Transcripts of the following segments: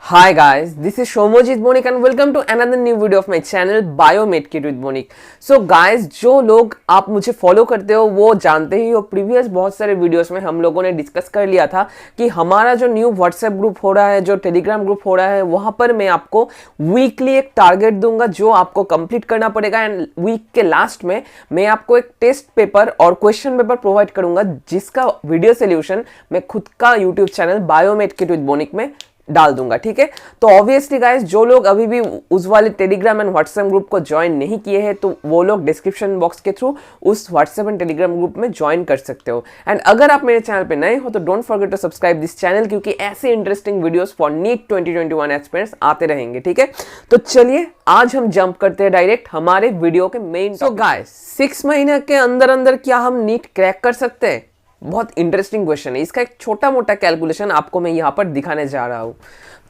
Hi guys, this is Shomojit Bonik and welcome to another new video of my channel Biomed Kit with Bonik. So guys, जो लोग आप मुझे follow करते हो वो जानते ही हो, प्रीवियस बहुत सारे वीडियोस में हम लोगों ने डिस्कस कर लिया था कि हमारा जो न्यू व्हाट्सएप ग्रुप हो रहा है, जो टेलीग्राम ग्रुप हो रहा है, वहां पर मैं आपको वीकली एक टारगेट दूंगा जो आपको कंप्लीट करना पड़ेगा एंड वीक के लास्ट में मैं आपको एक टेस्ट पेपर और क्वेश्चन पेपर प्रोवाइड करूंगा जिसका वीडियो सोल्यूशन मैं खुद का YouTube channel biomed kit with बोनिक में डाल दूंगा। ठीक है, तो ऑब्वियसली गाइस जो लोग अभी भी उस वाले टेलीग्राम एंड व्हाट्सएप ग्रुप को ज्वाइन नहीं किए हैं तो वो लोग डिस्क्रिप्शन बॉक्स के थ्रू उस व्हाट्सएप एंड टेलीग्राम ग्रुप में ज्वाइन कर सकते हो। एंड अगर आप मेरे चैनल पे नए हो तो don't forget to subscribe this channel क्योंकि ऐसे interesting videos for NEET 2021 aspirants आते रहेंगे। ठीक है, तो चलिए आज हम जंप करते हैं डायरेक्ट हमारे वीडियो के मेन। सो गाइस 6 महीने के अंदर अंदर क्या हम नीट क्रैक कर सकते हैं? बहुत इंटरेस्टिंग क्वेश्चन है। इसका एक छोटा मोटा कैलकुलेशन आपको मैं यहाँ पर दिखाने जा रहा हूँ।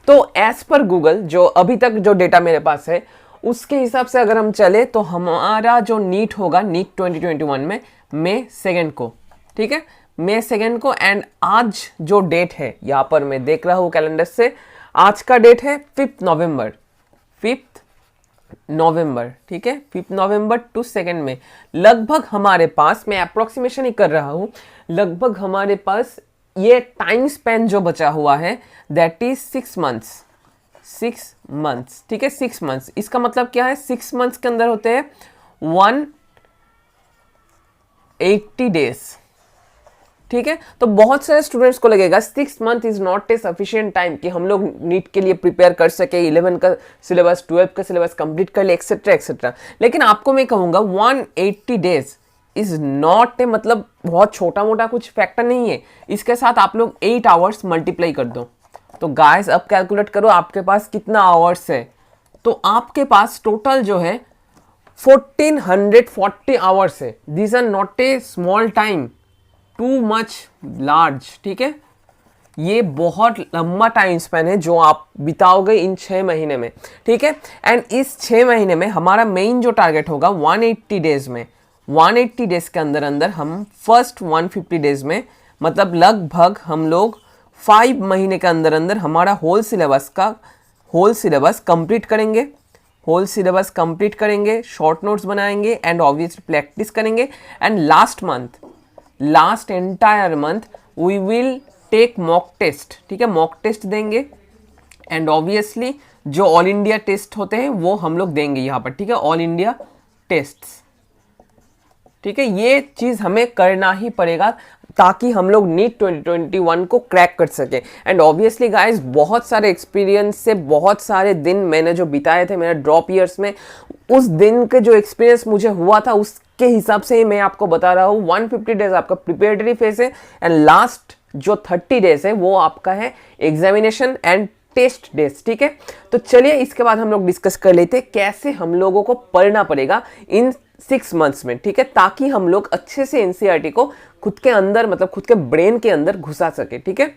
तो एज पर गूगल जो अभी तक जो डेटा मेरे पास है उसके हिसाब से अगर हम चले तो हमारा जो नीट होगा नीट 2021 में मई 2 को। ठीक है, मई 2 को। एंड आज जो डेट है यहाँ पर मैं देख रहा हूँ कैलेंडर से, आज का डेट है 5 नवंबर। ठीक है, 5 नवंबर टू 2 में लगभग हमारे पास, मैं अप्रोक्सीमेशन ही कर रहा हूं, लगभग हमारे पास ये टाइम स्पैन जो बचा हुआ है दैट इज 6 मंथ्स। ठीक है, 6 मंथ्स। इसका मतलब क्या है? 6 मंथ्स के अंदर होते हैं 180 डेज। ठीक है, तो बहुत सारे स्टूडेंट्स को लगेगा 6 month is not a sufficient time कि हम लोग नीट के लिए प्रिपेयर कर सके, 11 का सिलेबस 12 का सिलेबस कंप्लीट कर ले एक्सेट्रा एक्सेट्रा। लेकिन आपको मैं कहूंगा 180 डेज इज नॉट ए, मतलब बहुत छोटा मोटा कुछ फैक्टर नहीं है। इसके साथ आप लोग 8 आवर्स मल्टीप्लाई कर दो तो गाइस अब कैलकुलेट करो आपके पास कितना आवर्स है। तो आपके पास टोटल जो है 1440 आवर्स है। This are not a small time, too much large. ठीक है, ये बहुत लंबा टाइम स्पैन है जो आप बिताओगे इन 6 महीने में। ठीक है, एंड इस 6 महीने में हमारा मेन जो टारगेट होगा 180 डेज में, 180 डेज के अंदर अंदर हम फर्स्ट 150 डेज में, मतलब लगभग हम लोग 5 महीने के अंदर अंदर हमारा होल सिलेबस कंप्लीट करेंगे, शॉर्ट नोट्स बनाएंगे एंड ऑब्वियसली प्रैक्टिस करेंगे। And last entire month we will take mock test. ठीक है, मॉक टेस्ट देंगे एंड ऑब्वियसली जो ऑल इंडिया टेस्ट होते हैं वो हम लोग देंगे यहाँ पर। ठीक है, ऑल इंडिया टेस्ट्स। ठीक है, ये चीज हमें करना ही पड़ेगा ताकि हम लोग नीट 2021 को क्रैक कर सके। एंड ऑब्वियसली गाइस बहुत सारे एक्सपीरियंस से, बहुत सारे दिन मैंने जो बिताए थे मेरे ड्रॉप ईयर्स में, उस दिन के जो एक्सपीरियंस मुझे हुआ था उसके हिसाब से ही मैं आपको बता रहा हूँ। 150 डेज आपका प्रिपेरेटरी फेज है एंड लास्ट जो 30 डेज है वो आपका है एग्जामिनेशन एंड टेस्ट डेज। ठीक है, तो चलिए इसके बाद हम लोग डिस्कस कर लेते हैं कैसे हम लोगों को पढ़ना पड़ेगा इन 6 मंथ्स में। ठीक है, ताकि हम लोग अच्छे से एनसीईआरटी को खुद के अंदर, मतलब खुद के ब्रेन के अंदर घुसा सके। ठीक है,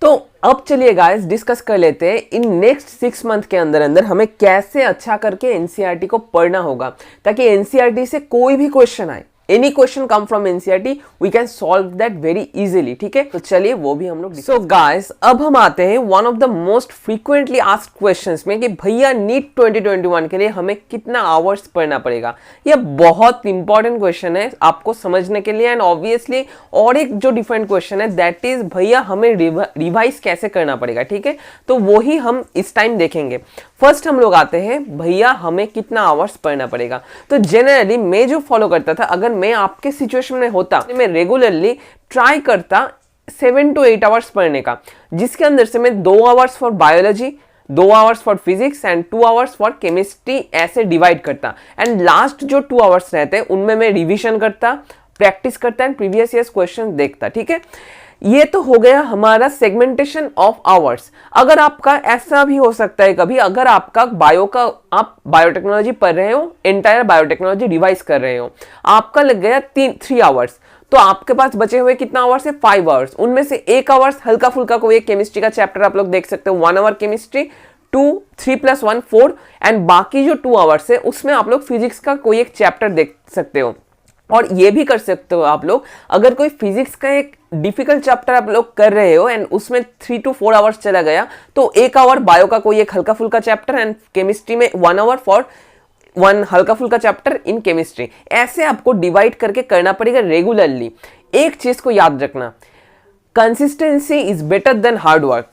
तो अब चलिए गाइस डिस्कस कर लेते हैं इन नेक्स्ट 6 मंथ के अंदर अंदर हमें कैसे अच्छा करके एनसीईआरटी को पढ़ना होगा ताकि एनसीईआरटी से कोई भी क्वेश्चन आए, any question come from NCERT we can solve that very easily. ठीक है, तो चलिए वो भी हम लोग। सो गाइस अब हम आते हैं one of the most frequently asked questions में कि भैया नीट 2021 के लिए हमें कितना आवर्स पढ़ना पड़ेगा। यह बहुत इंपॉर्टेंट क्वेश्चन है आपको समझने के लिए। एंड ऑब्वियसली और एक जो डिफरेंट क्वेश्चन है दैट इज भैया हमें रिवाइज कैसे करना पड़ेगा। ठीक है, तो वही हम इस टाइम देखेंगे। फर्स्ट हम लोग आते हैं भैया हमें कितना आवर्स पढ़ना पड़ेगा। तो जनरली मैं जो फॉलो करता था, अगर मैं आपके सिचुएशन में होता, मैं रेगुलरली ट्राई करता 7 to 8 आवर्स पढ़ने का, जिसके अंदर से मैं 2 hours for biology, 2 hours for physics and 2 hours for chemistry ऐसे डिवाइड करता। एंड लास्ट जो 2 आवर्स रहते उनमें मैं रिविजन करता, प्रैक्टिस करता एंड प्रीवियस ईयर्स क्वेश्चन देखता। ठीक है, ये तो हो गया हमारा सेगमेंटेशन ऑफ आवर्स। अगर आपका ऐसा भी हो सकता है कभी, अगर आपका आप बायोटेक्नोलॉजी पढ़ रहे हो, एंटायर बायोटेक्नोलॉजी रिवाइज कर रहे हो, आपका लग गया 3 आवर्स, तो आपके पास बचे हुए कितना आवर्स है? 5 आवर्स। उनमें से 1 आवर्स हल्का फुल्का कोई एक केमिस्ट्री का चैप्टर आप लोग देख सकते हो, 1 आवर केमिस्ट्री, 3 + 1 4 एंड बाकी जो 2 आवर्स है उसमें आप लोग फिजिक्स का कोई एक चैप्टर देख सकते हो। और ये भी कर सकते हो आप लोग, अगर कोई फिजिक्स का एक डिफिकल्ट चैप्टर आप लोग कर रहे हो एंड उसमें 3 to 4 आवर्स चला गया, तो 1 आवर बायो का कोई एक हल्का फुल्का चैप्टर एंड केमिस्ट्री में 1 आवर फॉर 1 हल्का फुल्का चैप्टर इन केमिस्ट्री, ऐसे आपको डिवाइड करके करना पड़ेगा रेगुलरली। एक चीज को याद रखना, consistency is better than hard work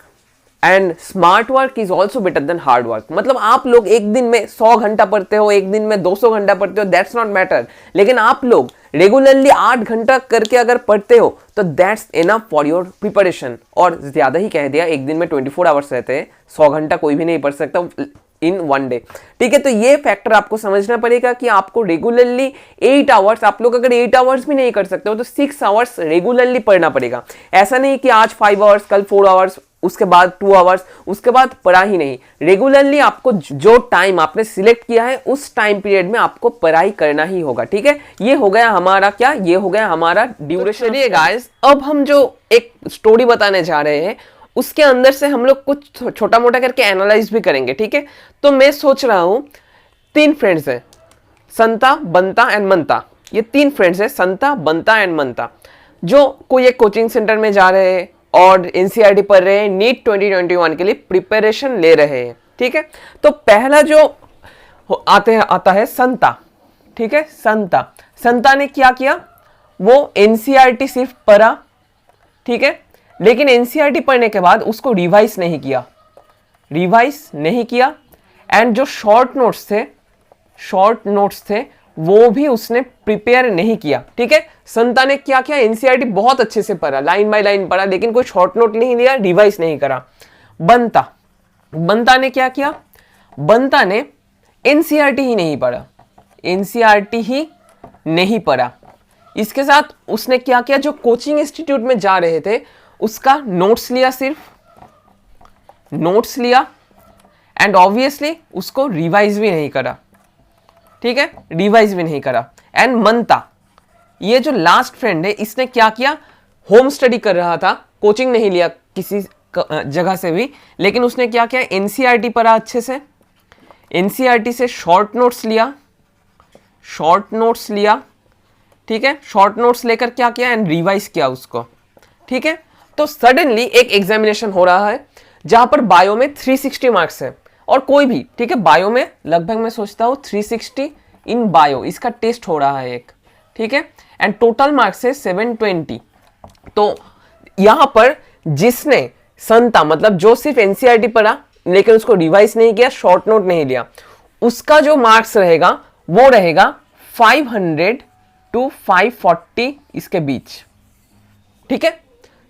and smart work is also better than hard work. मतलब आप लोग एक दिन में 100 घंटा पढ़ते हो, एक दिन में 200 घंटा पढ़ते हो, दैट्स नॉट मैटर, लेकिन आप लोग रेगुलरली 8 घंटा करके अगर पढ़ते हो तो that's enough for your preparation. और ज्यादा ही कह दिया, एक दिन में 24 आवर्स रहते हैं, 100 घंटा कोई भी नहीं पढ़ सकता इन 1 डे, ठीक है। तो ये फैक्टर आपको समझना पड़ेगा कि आपको रेगुलरली 8 आवर्स, आप लोग अगर 8 आवर्स भी नहीं कर सकते हो तो 6 आवर्स रेगुलरली पढ़ना पड़ेगा। ऐसा नहीं कि आज 5 आवर्स, कल 4 आवर्स, उसके बाद 2 आवर्स, उसके बाद पढ़ा ही नहीं। रेगुलरली आपको जो टाइम आपने सिलेक्ट किया है उस टाइम पीरियड में आपको पढ़ाई करना ही होगा, ठीक है। ये हो गया हमारा क्या, ये हो गया हमारा ड्यूरेशन। चलिए गाइस, अब हम जो एक स्टोरी बताने जा रहे हैं उसके अंदर से हम लोग कुछ छोटा मोटा करके एनालाइज भी करेंगे, ठीक है। तो मैं सोच रहा हूं 3 फ्रेंड्स हैं, संता, बंता एंड मंता। ये 3 फ्रेंड्स हैं, संता, बंता एंड मंता, जो कोई एक कोचिंग सेंटर में जा रहे हैं और एनसीईआरटी पढ़ रहे हैं, नीट 2021 के लिए प्रिपरेशन ले रहे हैं, ठीक है। तो पहला जो आता है संता, ठीक है। संता ने क्या किया, वो एनसीईआरटी सिर्फ पढ़ा, ठीक है, लेकिन एनसीईआरटी पढ़ने के बाद उसको रिवाइज नहीं किया एंड जो शॉर्ट नोट्स थे वो भी उसने प्रिपेयर नहीं किया, ठीक है। संता ने क्या किया, एनसीईआरटी बहुत अच्छे से पढ़ा, लाइन बाय लाइन पढ़ा, लेकिन कोई शॉर्ट नोट नहीं लिया, रिवाइज नहीं करा। बंता ने क्या किया, बंता ने एनसीईआरटी ही नहीं पढ़ा। इसके साथ उसने क्या किया, जो कोचिंग इंस्टीट्यूट में जा रहे थे उसका नोट्स लिया एंड ऑब्वियसली उसको रिवाइज भी नहीं करा, ठीक है, एंड मंता, ये जो लास्ट फ्रेंड है, इसने क्या किया, होम स्टडी कर रहा था, कोचिंग नहीं लिया किसी जगह से भी, लेकिन उसने क्या किया, एनसीईआरटी पढ़ा अच्छे से, एनसीईआरटी से शॉर्ट नोट्स लिया, ठीक है। शॉर्ट नोट्स लेकर क्या किया एंड रिवाइज किया उसको, ठीक है। तो सडनली एक एग्जामिनेशन हो रहा है जहां पर बायो में 360 मार्क्स है और कोई भी, ठीक है, बायो में लगभग मैं सोचता हूं 360 इन बायो, इसका टेस्ट हो रहा है एक, ठीक है, एंड टोटल मार्क्स है 720। तो यहां पर जिसने संता, मतलब जो सिर्फ एनसीईआरटी पढ़ा लेकिन उसको रिवाइज नहीं किया, शॉर्ट नोट नहीं लिया, उसका जो मार्क्स रहेगा वो रहेगा 500 to 540 इसके बीच, ठीक है।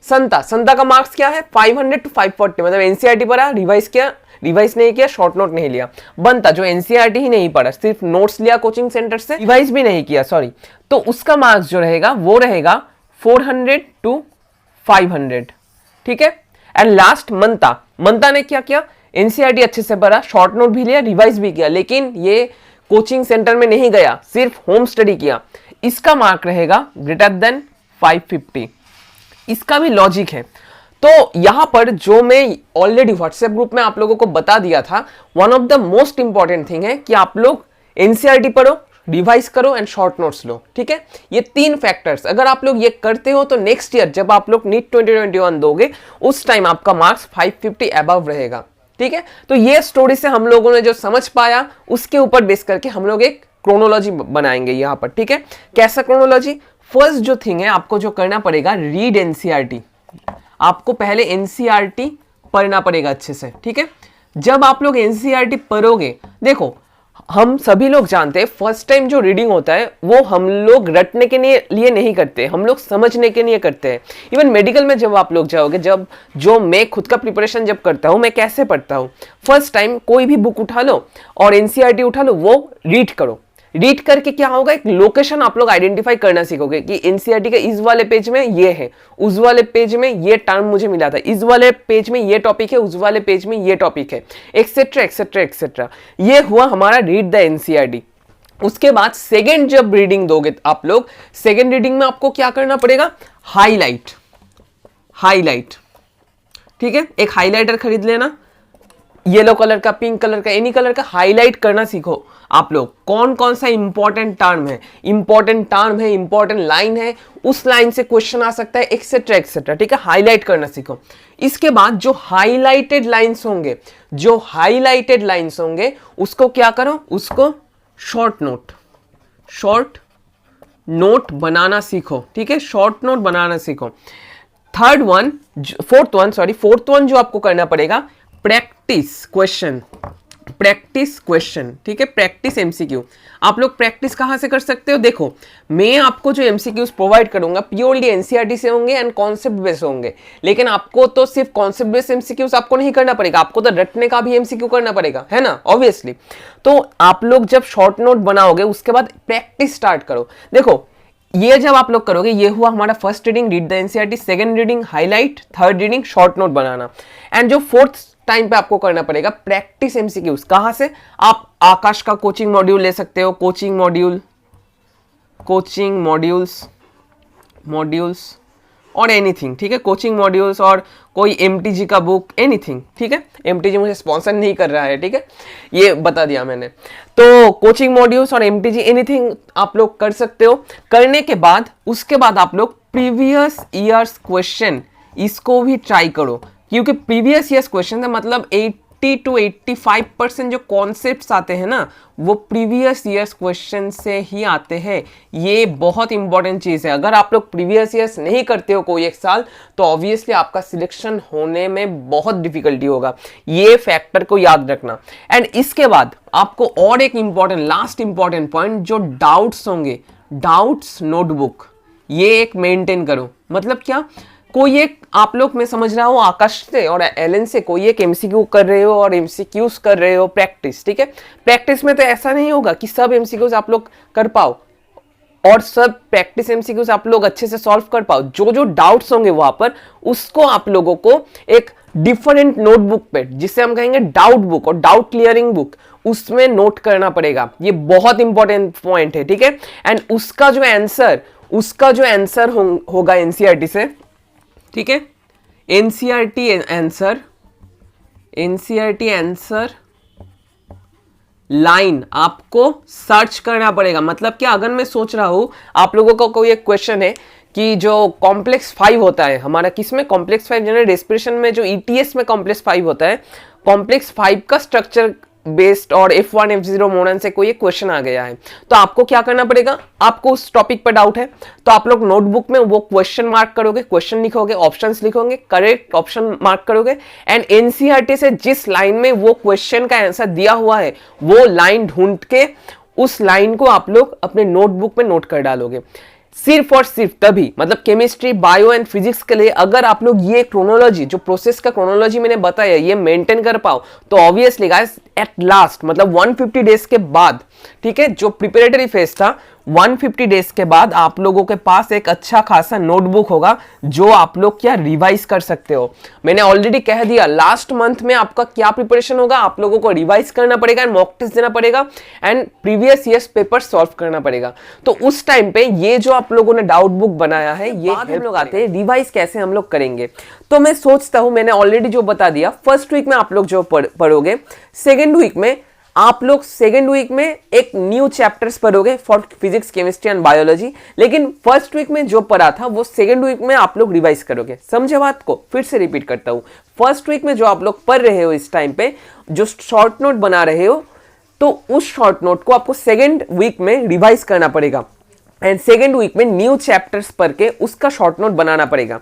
संता का मार्क्स क्या है, 500 to 540, मतलब एनसीईआरटी पढ़ा, रिवाइज नहीं किया, शॉर्ट नोट नहीं लिया। बंता जो एनसीईआरटी ही नहीं पढ़ा, सिर्फ नोट्स लिया कोचिंग सेंटर से, रिवाइज भी नहीं किया, सॉरी, तो उसका मार्क्स जो रहेगा वो रहेगा 400 to 500, ठीक है। एंड लास्ट मंता ने क्या किया, एनसीईआरटी अच्छे से पढ़ा, शॉर्ट नोट भी लिया, रिवाइज भी किया, लेकिन ये कोचिंग सेंटर में नहीं गया, सिर्फ होम स्टडी किया, इसका मार्क रहेगा ग्रेटर देन 550। इसका भी लॉजिक है। तो यहां पर जो मैं ऑलरेडी व्हाट्सएप ग्रुप में आप लोगों को बता दिया था, one of the most important thing है कि आप लोग एनसीईआरटी पढ़ो, रिवाइज करो एंड शॉर्ट नोट्स लो, ठीक है। ये 3 फैक्टर्स अगर आप लोग ये करते हो तो नेक्स्ट ईयर जब आप लोग नीट 2021 दोगे उस टाइम आपका मार्क्स 550 अबव रहेगा, ठीक है। तो ये स्टोरी से हम लोगों ने जो समझ पाया उसके ऊपर बेस करके हम लोग एक क्रोनोलॉजी बनाएंगे यहाँ पर, ठीक है। कैसा क्रोनोलॉजी, फर्स्ट जो थिंग है आपको जो करना पड़ेगा, रीड एनसीईआरटी, आपको पहले एनसीईआरटी पढ़ना पड़ेगा अच्छे से, ठीक है। जब आप लोग एनसीईआरटी पढ़ोगे, देखो हम सभी लोग जानते हैं फर्स्ट टाइम जो रीडिंग होता है वो हम लोग रटने के लिए नहीं करते, हम लोग समझने के लिए करते हैं। इवन मेडिकल में जब आप लोग जाओगे, जब जो मैं खुद का प्रिपरेशन जब करता हूँ, मैं कैसे पढ़ता हूँ, फर्स्ट टाइम कोई भी बुक उठा लो और एनसीईआरटी उठा लो, वो रीड करो, रीड करके क्या होगा, एक लोकेशन आप लोग आइडेंटिफाई करना सीखोगे कि एनसीईआरटी के इस वाले पेज में ये है, उस वाले पेज में ये टर्म मुझे मिला था, इस वाले पेज में ये टॉपिक है, उस वाले पेज में ये टॉपिक है, एक्सेट्रा एक्सेट्रा एक्सेट्रा। ये हुआ हमारा रीड द एनसीईआरटी। उसके बाद सेकेंड जब रीडिंग दोगे आप लोग, सेकेंड रीडिंग में आपको क्या करना पड़ेगा, हाईलाइट, ठीक है। एक हाईलाइटर खरीद लेना, येलो कलर का, पिंक कलर का, एनी कलर का हाईलाइट करना सीखो आप लोग। कौन कौन सा इंपॉर्टेंट टर्म है, इंपॉर्टेंट लाइन है, उस लाइन से क्वेश्चन आ सकता है, एक्सेट्रा एक्सेट्रा, ठीक है। हाईलाइट करना सीखो। इसके बाद जो हाईलाइटेड लाइंस होंगे उसको क्या करो, उसको शॉर्ट नोट बनाना सीखो, ठीक है। शॉर्ट नोट बनाना सीखो। फोर्थ वन जो आपको करना पड़ेगा, प्रैक्टिस क्वेश्चन, ठीक है। Practice MCQ. आप लोग प्रैक्टिस कहां से कर सकते हो, देखो मैं आपको जो एमसीक्यूज प्रोवाइड करूंगा प्योरली एनसीईआरटी से होंगे एंड कॉन्सेप्ट बेस्ड होंगे, लेकिन आपको तो सिर्फ कॉन्सेप्ट बेस्ड एमसीक्यूज आपको नहीं करना पड़ेगा, आपको तो रटने का भी एमसीक्यू करना पड़ेगा, है ना, ऑब्वियसली। तो आप लोग जब शॉर्ट नोट बनाओगे उसके बाद प्रैक्टिस स्टार्ट करो। देखो ये जब आप लोग करोगे, ये हुआ हमारा first reading, read the NCERT, second reading highlight, third reading short note banana, and जो फोर्थ टाइम पे आपको करना पड़ेगा प्रैक्टिस एमसीक्यूज। कहां से, आप आकाश का कोचिंग मॉड्यूल ले सकते हो, कोचिंग मॉड्यूल्स और एनीथिंग, ठीक है। कोचिंग मॉड्यूल्स और कोई एमटीजी का बुक, एनीथिंग, ठीक है। एमटीजी मुझे स्पॉन्सर नहीं कर रहा है, ठीक है, ये बता दिया मैंने। तो कोचिंग मॉड्यूल्स और एमटीजी एनीथिंग आप लोग कर सकते हो। करने के बाद उसके बाद आप लोग प्रीवियस ईयर्स क्वेश्चन इसको भी ट्राई करो, क्योंकि प्रीवियस ईयर्स क्वेश्चन है, मतलब 80 to 85% जो कॉन्सेप्ट्स आते हैं ना वो प्रीवियस ईयर्स क्वेश्चन से ही आते हैं। ये बहुत इंपॉर्टेंट चीज है। अगर आप लोग प्रीवियस ईयर्स नहीं करते हो कोई एक साल, तो ऑब्वियसली आपका सिलेक्शन होने में बहुत डिफिकल्टी होगा, ये फैक्टर को याद रखना। एंड इसके बाद आपको और एक लास्ट इंपॉर्टेंट पॉइंट, जो डाउट्स होंगे, डाउट्स नोटबुक, ये एक मेंटेन करो। मतलब क्या, कोई एक आप लोग, मैं समझ रहा हूं आकाश से और एलन से कोई एक एमसीक्यू कर रहे हो और एमसीक्यूज कर रहे हो प्रैक्टिस, ठीक है। प्रैक्टिस में तो ऐसा नहीं होगा कि सब एमसीक्यूज आप लोग कर पाओ और सब प्रैक्टिस एमसीक्यूज आप लोग अच्छे से सॉल्व कर पाओ। जो जो डाउट्स होंगे वहां पर, उसको आप लोगों को एक डिफरेंट नोटबुक पे, जिसे हम कहेंगे डाउट बुक और डाउट क्लियरिंग बुक, उसमें नोट करना पड़ेगा। ये बहुत इंपॉर्टेंट पॉइंट है, ठीक है। एंड उसका जो आंसर होगा एनसीईआरटी से, ठीक है, एनसीईआरटी आंसर लाइन आपको सर्च करना पड़ेगा। मतलब क्या, अगर मैं सोच रहा हूं आप लोगों का कोई एक क्वेश्चन है कि जो कॉम्प्लेक्स 5 होता है हमारा, किसमें कॉम्प्लेक्स 5, जनरल रेस्पिरेशन में जो ईटीएस में कॉम्प्लेक्स 5 होता है, कॉम्प्लेक्स 5 का स्ट्रक्चर बेस्ड और F1 F0 मॉडर्न से कोई एक क्वेश्चन आ गया है, तो आपको क्या करना पड़ेगा, आपको उस टॉपिक पर डाउट है तो आप लोग नोटबुक में वो क्वेश्चन मार्क करोगे, क्वेश्चन लिखोगे, ऑप्शंस लिखोगे, करेक्ट ऑप्शन मार्क करोगे, एंड एनसीईआरटी से जिस लाइन में वो क्वेश्चन का आंसर दिया हुआ है वो लाइन ढूंढ के उस लाइन को आप लोग अपने नोटबुक में नोट कर डालोगे। सिर्फ और सिर्फ तभी, मतलब केमिस्ट्री, बायो एंड फिजिक्स के लिए अगर आप लोग ये क्रोनोलॉजी, जो प्रोसेस का क्रोनोलॉजी मैंने बताया, ये मेंटेन कर पाओ, तो ऑब्वियसली गाइस एट लास्ट, मतलब 150 डेज के बाद, ठीक है, जो प्रिपरेटरी फेज था 150 डेज के बाद आप लोगों के पास एक अच्छा खासा नोटबुक होगा जो आप लोग क्या रिवाइज कर सकते हो। मैंने ऑलरेडी कह दिया लास्ट मंथ में आपका क्या प्रिपरेशन होगा, आप लोगों को रिवाइज करना पड़ेगा एंड मॉक टेस्ट देना पड़ेगा and previous years paper solve करना पड़ेगा। तो उस टाइम पे ये जो आप लोगों ने डाउट बुक बनाया है, ये हम लोग आते हैं रिवाइज कैसे हम लोग करेंगे। तो मैं सोचता हूं, मैंने ऑलरेडी जो बता दिया, फर्स्ट वीक में आप लोग जो पढ़ोगे, सेकेंड वीक में आप लोग एक न्यू चैप्टर्स पढ़ोगे for physics, chemistry and biology, लेकिन फर्स्ट वीक में जो पढ़ा था वो सेकेंड वीक में आप लोग रिवाइज करोगे। समझे बात को, फिर से रिपीट करता हूं, फर्स्ट वीक में जो आप लोग पढ़ रहे हो इस टाइम पे, जो शॉर्ट नोट बना रहे हो, तो उस शॉर्ट नोट को आपको सेकेंड वीक में रिवाइज करना पड़ेगा एंड सेकेंड वीक में न्यू चैप्टर्स पढ़ के उसका शॉर्ट नोट बनाना पड़ेगा।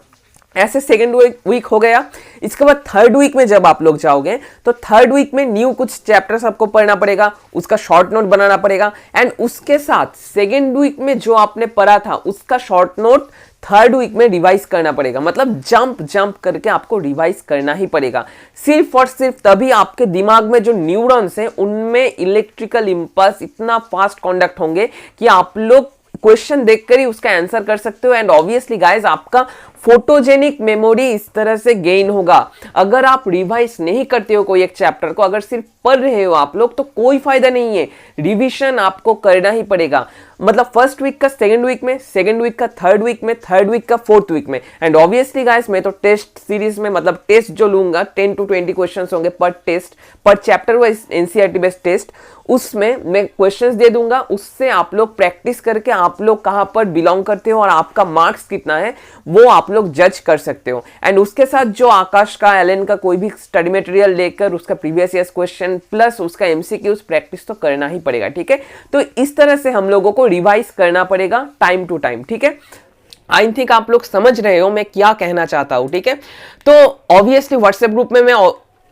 ऐसे सेकेंड वीक हो गया। इसके बाद थर्ड वीक में जब आप लोग जाओगे तो थर्ड वीक में न्यू कुछ चैप्टर्स आपको पढ़ना पड़ेगा, उसका शॉर्ट नोट बनाना पड़ेगा एंड उसके साथ सेकेंड वीक में जो आपने पढ़ा था उसका शॉर्ट नोट थर्ड वीक में रिवाइज करना पड़ेगा। मतलब जंप करके आपको रिवाइज करना ही पड़ेगा। सिर्फ और सिर्फ तभी आपके दिमाग में जो न्यूरॉन्स हैं उनमें इलेक्ट्रिकल इंपल्स इतना फास्ट कॉन्डक्ट होंगे कि आप लोग क्वेश्चन देखकर ही उसका आंसर कर सकते हो एंड ऑब्वियसली गाइस आपका फोटोजेनिक मेमोरी इस तरह से गेन होगा। अगर आप रिवाइज नहीं करते हो कोई एक चैप्टर को, अगर सिर्फ पढ़ रहे हो आप लोग, तो कोई फायदा नहीं है, रिवीजन आपको करना ही पड़ेगा। मतलब फर्स्ट वीक का सेकंड वीक में, सेकंड वीक का थर्ड वीक में, थर्ड वीक का फोर्थ वीक में। एंड ऑब्वियसली गाइस मैं तो टेस्ट सीरीज में मतलब टेस्ट जो लूंगा 10 to 20 क्वेश्चंस होंगे पर टेस्ट, पर chapter wise NCERT based test, उसमें मैं क्वेश्चंस दे दूंगा, उससे आप लोग प्रैक्टिस करके आप लोग कहां पर बिलोंग करते हो और आपका मार्क्स कितना है वो आप लोग जज कर सकते हो। एंड उसके साथ जो आकाश का, एलन का कोई भी स्टडी मटेरियल लेकर उसका प्रीवियस ईयर क्वेश्चन प्लस उसका एमसीक्यूज प्रैक्टिस तो करना ही पड़ेगा, ठीक है। तो इस तरह से हम लोगों को रिवाइज करना पड़ेगा टाइम टू टाइम, ठीक है। आई थिंक आप लोग समझ रहे हो मैं क्या कहना चाहता हूं, ठीक है। तो ऑब्वियसली व्हाट्सएप ग्रुप में मैं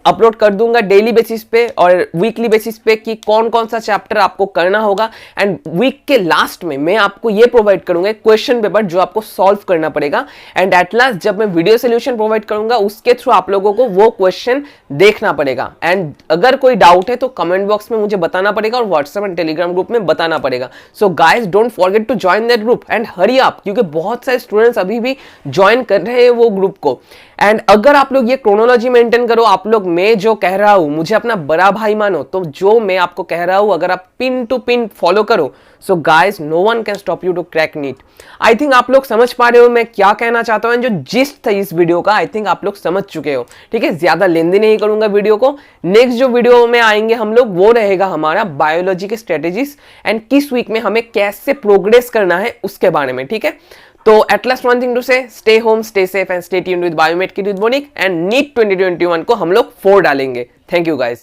अपलोड कर दूंगा डेली बेसिस पे और वीकली बेसिस पे कि कौन कौन सा चैप्टर आपको करना होगा। एंड वीक के लास्ट में मैं आपको ये प्रोवाइड करूंगा क्वेश्चन पेपर जो आपको सॉल्व करना पड़ेगा। एंड एट लास्ट जब मैं वीडियो सोल्यूशन प्रोवाइड करूंगा उसके थ्रू आप लोगों को वो क्वेश्चन देखना पड़ेगा। एंड अगर कोई डाउट है तो कमेंट बॉक्स में मुझे बताना पड़ेगा और व्हाट्सएप एंड टेलीग्राम ग्रुप में बताना पड़ेगा। So guys don't forget to join that group and hurry up, क्योंकि बहुत सारे स्टूडेंट्स अभी भी ज्वाइन कर रहे हैं वो ग्रुप को। एंड अगर आप लोग ये क्रोनोलॉजी मेंटेन करो, आप लोग मैं जो कह रहा हूं मुझे अपना बड़ा भाई मानो, तो जो मैं आपको कह रहा हूं अगर आप पिन टू पिन फॉलो करो, so guys no one can stop you to crack NEET. I think आप लोग समझ पा रहे हो मैं क्या कहना चाहता हूं। जो जिस्ट था इस वीडियो का आई थिंक आप लोग समझ चुके हो, ठीक है। ज्यादा लेंदी नहीं करूंगा वीडियो को। नेक्स्ट जो वीडियो में आएंगे हम लोग वो रहेगा हमारा बायोलॉजी के स्ट्रेटेजीज एंड किस वीक में हमें कैसे प्रोग्रेस करना है उसके बारे में, ठीक है। तो at last one thing to say, stay home, stay safe and stay tuned with Biomed Kit with Bonik, and NEET 2021 को हम लोग 4 डालेंगे। Thank you guys.